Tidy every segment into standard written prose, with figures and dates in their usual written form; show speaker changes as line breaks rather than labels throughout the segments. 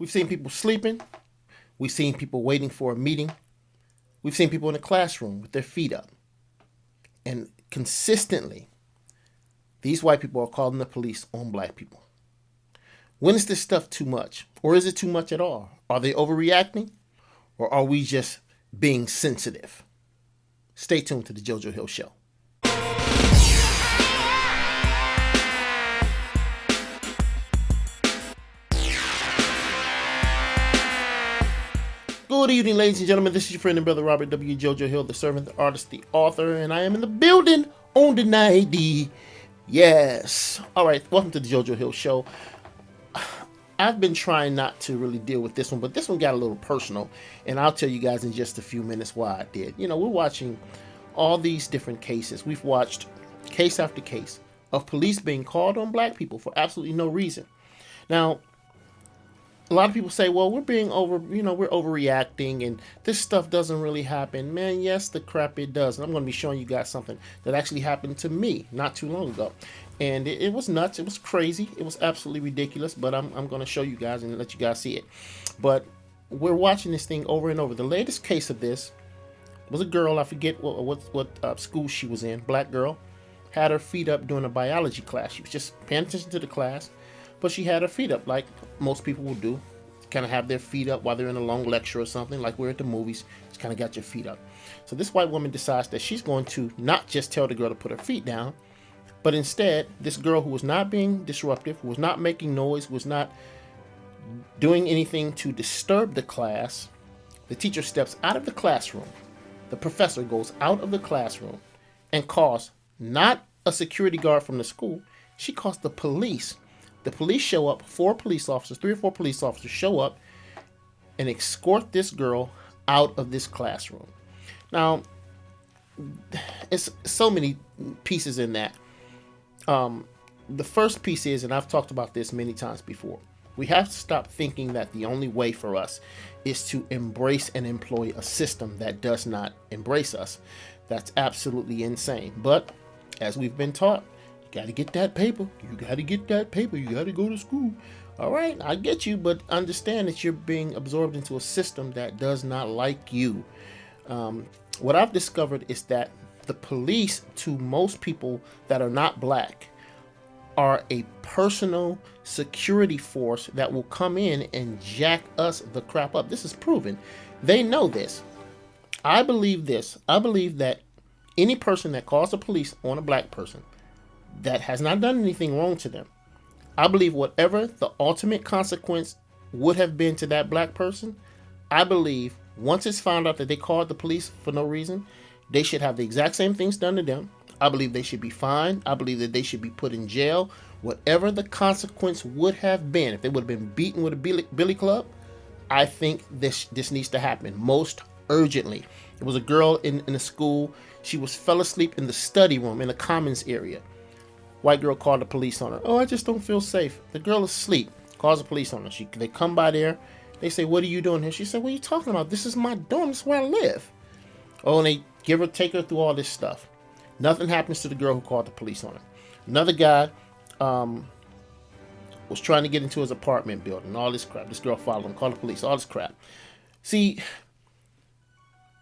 We've seen people sleeping. We've seen people waiting for a meeting. We've seen people in the classroom with their feet up. And consistently, these white people are calling the police on black people. When is this stuff too much? Or is it too much at all? Are they overreacting? Or are we just being sensitive? Stay tuned to the JoJo Hill Show. Good evening, ladies and gentlemen. This is your friend and brother Robert W. JoJo Hill, the servant, the artist, the author, and I am in the building on the night. Yes. All right. Welcome to the JoJo Hill Show. I've been trying not to really deal with this one, but this one got a little personal, and I'll tell you guys in just a few minutes why I did. You know, we're watching all these different cases. We've watched case after case of police being called on black people for absolutely no reason. Now, a lot of people say, well, we're overreacting and this stuff doesn't really happen. Man, yes, the crap it does. And I'm going to be showing you guys something that actually happened to me not too long ago. And it was nuts. It was crazy. It was absolutely ridiculous. But I'm going to show you guys and let you guys see it. But we're watching this thing over and over. The latest case of this was a girl. I forget what school she was in. Black girl. Had her feet up during a biology class. She was just paying attention to the class. But she had her feet up like most people will do. Kind of have their feet up while they're in a long lecture or something, like we're at the movies. Just kind of got your feet up. So this white woman decides that she's going to not just tell the girl to put her feet down, but instead, this girl who was not being disruptive, who was not making noise, was not doing anything to disturb the class, the teacher steps out of the classroom. The professor goes out of the classroom and calls not a security guard from the school. She calls the police. The police show up, 3 or 4 police officers show up and escort this girl out of this classroom. Now, it's so many pieces in that. The first piece is, and I've talked about this many times before, we have to stop thinking that the only way for us is to embrace and employ a system that does not embrace us. That's absolutely insane. But as we've been taught, got to get that paper. You got to get that paper. You got to go to school. All right, I get you, but understand that you're being absorbed into a system that does not like you. What I've discovered is that the police, to most people that are not black, are a personal security force that will come in and jack us the crap up. This is proven. They know this. I believe this. I believe that any person that calls the police on a black person that has not done anything wrong to them, I believe whatever the ultimate consequence would have been to that black person, I believe once it's found out that they called the police for no reason, they should have the exact same things done to them. I believe they should be fined. I believe that they should be put in jail. Whatever the consequence would have been, if they would have been beaten with a billy club, I think this needs to happen most urgently. There was a girl in a school. She fell asleep in the study room in the commons area. White girl called the police on her. Oh, I just don't feel safe. The girl is asleep. Calls the police on her. They come by there. They say, what are you doing here? She said, what are you talking about? This is my dorm. This is where I live. Oh, and they take her through all this stuff. Nothing happens to the girl who called the police on her. Another guy was trying to get into his apartment building. All this crap. This girl followed him. Called the police. All this crap. See,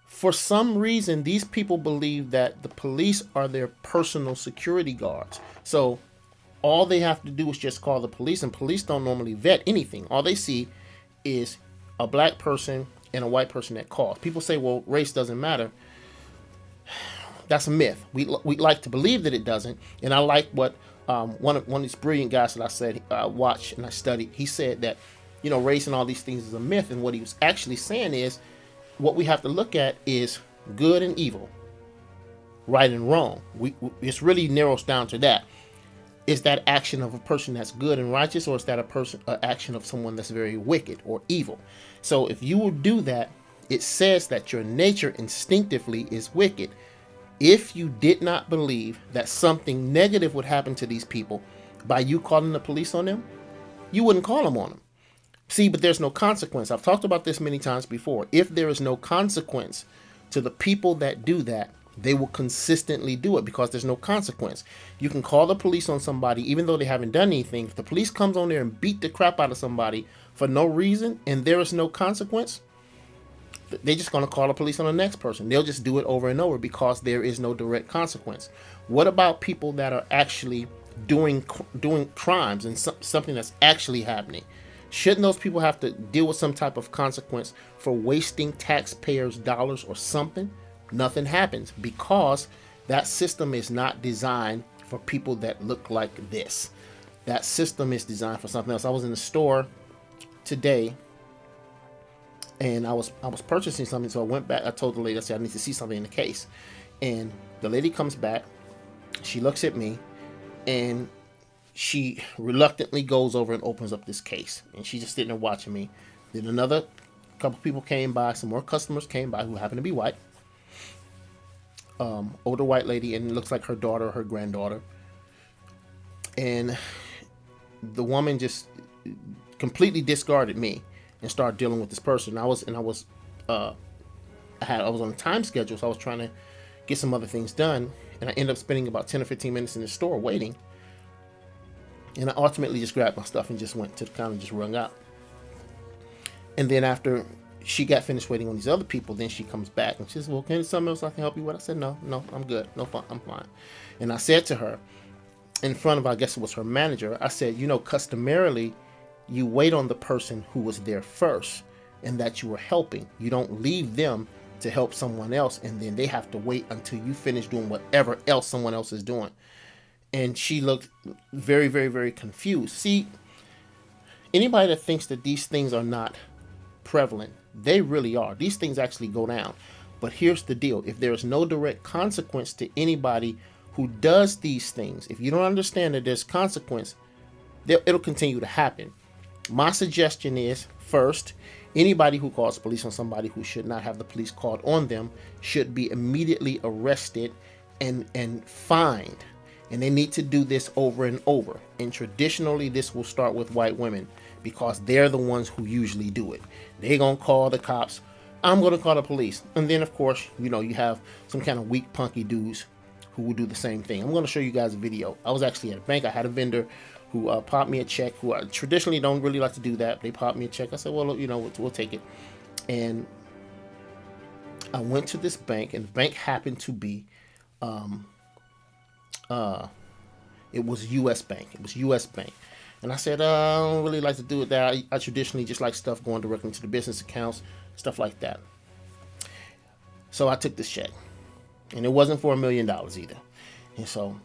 for some reason, these people believe that the police are their personal security guards. So all they have to do is just call the police, and police don't normally vet anything. All they see is a black person and a white person that calls. People say, well, race doesn't matter. That's a myth. We like to believe that it doesn't. And I like what one of these brilliant guys that I said I watched and I studied, he said that, you know, race and all these things is a myth. And what he was actually saying is, what we have to look at is good and evil, right and wrong. It's really narrows down to that. Is that action of a person that's good and righteous, or is that an action of someone that's very wicked or evil? So if you will do that, it says that your nature instinctively is wicked. If you did not believe that something negative would happen to these people by you calling the police on them, you wouldn't call them on them. See, but there's no consequence. I've talked about this many times before. If there is no consequence to the people that do that, They will consistently do it because there's no consequence. You can call the police on somebody even though they haven't done anything. If the police comes on there and beat the crap out of somebody for no reason and there is no consequence, they're just going to call the police on the next person. They'll just do it over and over because there is no direct consequence. What about people that are actually doing crimes and something that's actually happening? Shouldn't those people have to deal with some type of consequence for wasting taxpayers' dollars or something? Nothing happens because that system is not designed for people that look like this. That system is designed for something else. I was in the store today and I was purchasing something, so I went back. I told the lady, I said, I need to see something in the case. And the lady comes back, she looks at me, and she reluctantly goes over and opens up this case. And she's just sitting there watching me. Then another couple people came by, some more customers came by who happened to be white. Older white lady, and it looks like her daughter or her granddaughter. And the woman just completely discarded me and started dealing with this person. I was on a time schedule, so I was trying to get some other things done, and I ended up spending about 10 or 15 minutes in the store waiting. And I ultimately just grabbed my stuff and just went to the counter and just rung out. And then after she got finished waiting on these other people, then she comes back and she says, well, can there something else I can help you with? I said, no, I'm good. No, I'm fine. And I said to her, in front of, I guess it was her manager, I said, customarily, you wait on the person who was there first and that you were helping. You don't leave them to help someone else and then they have to wait until you finish doing whatever else someone else is doing. And she looked very, very, very confused. See, anybody that thinks that these things are not prevalent, they really are. These things actually go down. But here's the deal. If there is no direct consequence to anybody who does these things, if you don't understand that there's consequence, it'll continue to happen. My suggestion is, first, anybody who calls police on somebody who should not have the police called on them should be immediately arrested and fined. And they need to do this over and over. And traditionally, this will start with white women because they're the ones who usually do it. They're going to call the cops. I'm going to call the police. And then, of course, you have some kind of weak, punky dudes who will do the same thing. I'm going to show you guys a video. I was actually at a bank. I had a vendor who popped me a check, who I traditionally don't really like to do that. They popped me a check. I said, well, we'll take it. And I went to this bank, and the bank happened to be, it was U.S. Bank. It was U.S. Bank. And I said, I don't really like to do it there. I traditionally just like stuff going directly to the business accounts, stuff like that. So I took this check. And it wasn't for $1 million either. And so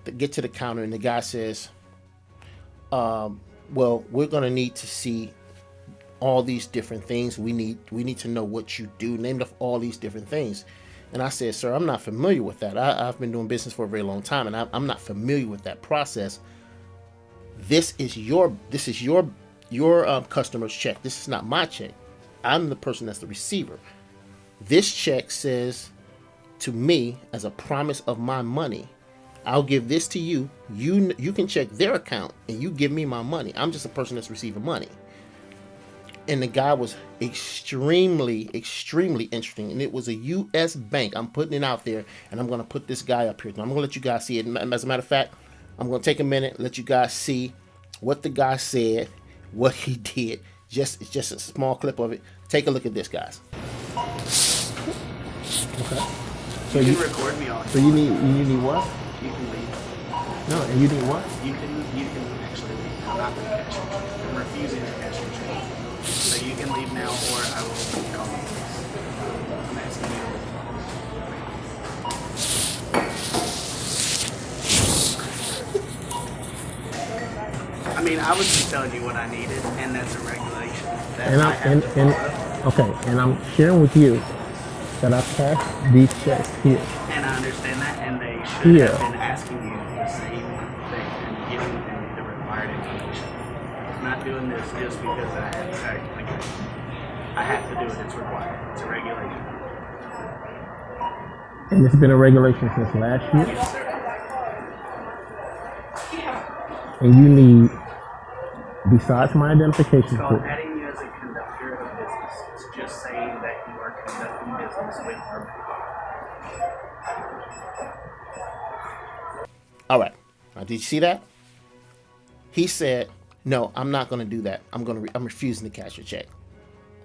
to get to the counter, and the guy says, well, we're going to need to see all these different things. We need to know what you do. Named off all these different things. And I said, sir, I'm not familiar with that. I've been doing business for a very long time, and I'm not familiar with that process. This is your customer's check. This is not my check. I'm the person that's the receiver. This check says to me, as a promise of my money, I'll give this to you. You can check their account and you give me my money. I'm just a person that's receiving money. And the guy was extremely, extremely interesting. And it was a U.S. bank. I'm putting it out there, and I'm going to put this guy up here. I'm going to let you guys see it. As a matter of fact, I'm going to take a minute, let you guys see what the guy said, what he did. It's just a small clip of it. Take a look at this, guys. Okay.
So you can record me on.
So you need what?
You can leave.
No, and you need what?
You can actually leave. I'm not going to catch you. I'm refusing to catch your train. So you can leave now, or I will call the police. I'm asking you to leave. I mean, I was just telling you what I needed, and that's a regulation that I have to follow.
Okay, and I'm sharing with you that I passed these checks here.
And I understand that, and they should have been asking you the same thing and giving them the required information. I'm not doing this just because I have to do it. It's required. It's a regulation.
And it's been a regulation since last year?
Yes, sir.
And you need, besides my identification
It's
proof,
called adding you as a conductor of business. It's just saying that you are conducting business with or
All right. Now, did you see that? He said, no, I'm not going to do that. I'm refusing to cash your check.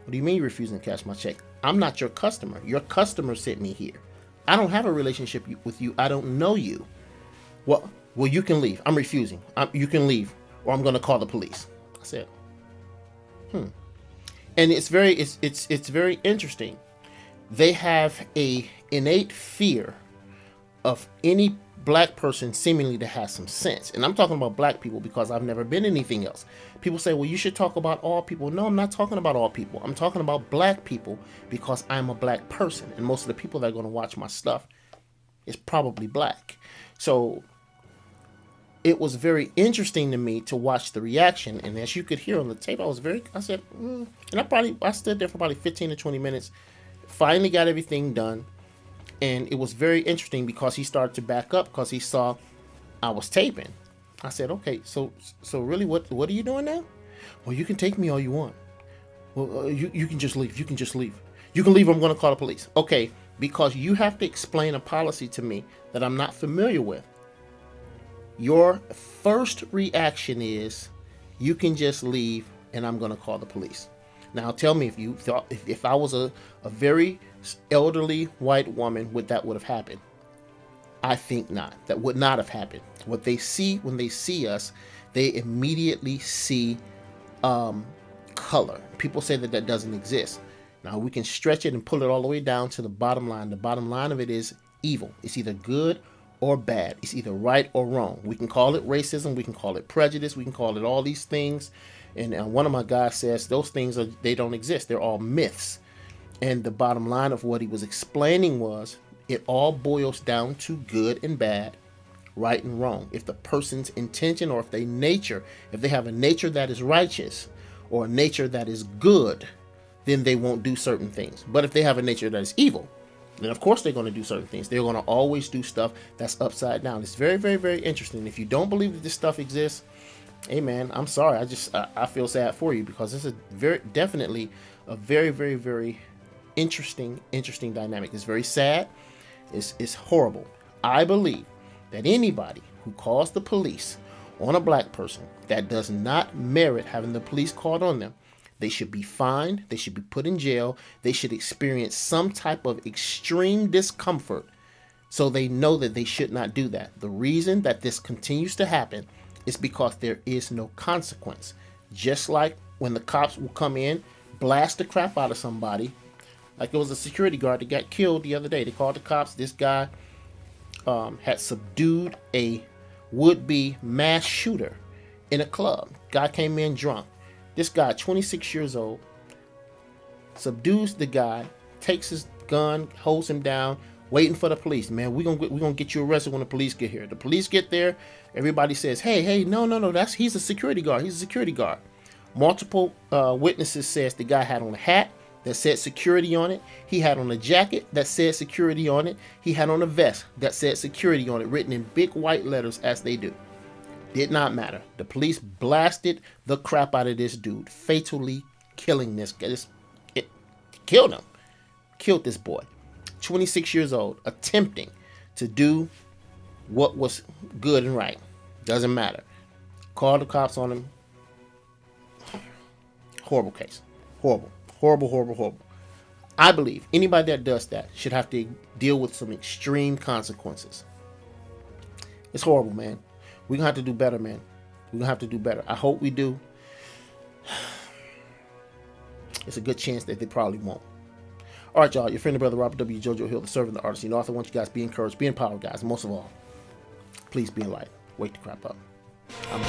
What do you mean you're refusing to cash my check? I'm not your customer. Your customer sent me here. I don't have a relationship with you. I don't know you. Well, you can leave. I'm refusing. You can leave, or I'm going to call the police. I said, and it's very interesting. They have a innate fear of any black person seemingly to have some sense. And I'm talking about black people because I've never been anything else. People say, well, you should talk about all people. No, I'm not talking about all people. I'm talking about black people because I'm a black person. And most of the people that are going to watch my stuff is probably black. So it was very interesting to me to watch the reaction. And as you could hear on the tape, I said, and I stood there for probably 15 to 20 minutes, finally got everything done. And it was very interesting because he started to back up because he saw I was taping. I said, okay, so really, what are you doing now? Well, you can take me all you want. Well, you can just leave. You can just leave. You can leave. I'm going to call the police. Okay, because you have to explain a policy to me that I'm not familiar with. Your first reaction is, you can just leave and I'm going to call the police. Now tell me if I was a very elderly white woman, would have happened? I think not. That would not have happened. What they see when they see us, they immediately see color. People say that doesn't exist. Now we can stretch it and pull it all the way down to the bottom line. The bottom line of it is evil. It's either good or bad. It's either right or wrong. We can call it racism. We can call it prejudice. We can call it all these things. And one of my guys says those things they don't exist. They're all myths. And the bottom line of what he was explaining was it all boils down to good and bad, right and wrong. If the person's intention or if they have a nature that is righteous or a nature that is good, then they won't do certain things. But if they have a nature that is evil, then of course they're going to do certain things. They're going to always do stuff that's upside down. It's very, very, very interesting. If you don't believe that this stuff exists, hey man, I'm sorry. I feel sad for you because this is definitely a very, very, very interesting dynamic. It's very sad. It's horrible. I believe that anybody who calls the police on a black person that does not merit having the police called on them, they should be fined. They should be put in jail. They should experience some type of extreme discomfort so they know that they should not do that. The reason that this continues to happen is because there is no consequence. Just like when the cops will come in, blast the crap out of somebody. Like it was a security guard that got killed the other day. They called the cops. This guy had subdued a would-be mass shooter in a club. Guy came in drunk. This guy, 26 years old, subdues the guy, takes his gun, holds him down, waiting for the police. Man, we're gonna get you arrested when the police get here. The police get there. Everybody says, hey, no, he's a security guard. He's a security guard. Multiple witnesses says the guy had on a hat that said security on it. He had on a jacket that said security on it. He had on a vest that said security on it, written in big white letters as they do. Did not matter. The police blasted the crap out of this dude, fatally killing this guy. It killed him. Killed this boy. 26 years old, attempting to do what was good and right. Doesn't matter. Called the cops on him. Horrible case. Horrible. I believe anybody that does that should have to deal with some extreme consequences. It's horrible, man. We're going to have to do better, man. We're going to have to do better. I hope we do. It's a good chance that they probably won't. All right, y'all. Your friend and brother, Robert W. JoJo Hill, the servant, the artist, and author. I want you guys to be encouraged, be empowered, guys. And most of all, please be enlightened. Wake the crap up. I'm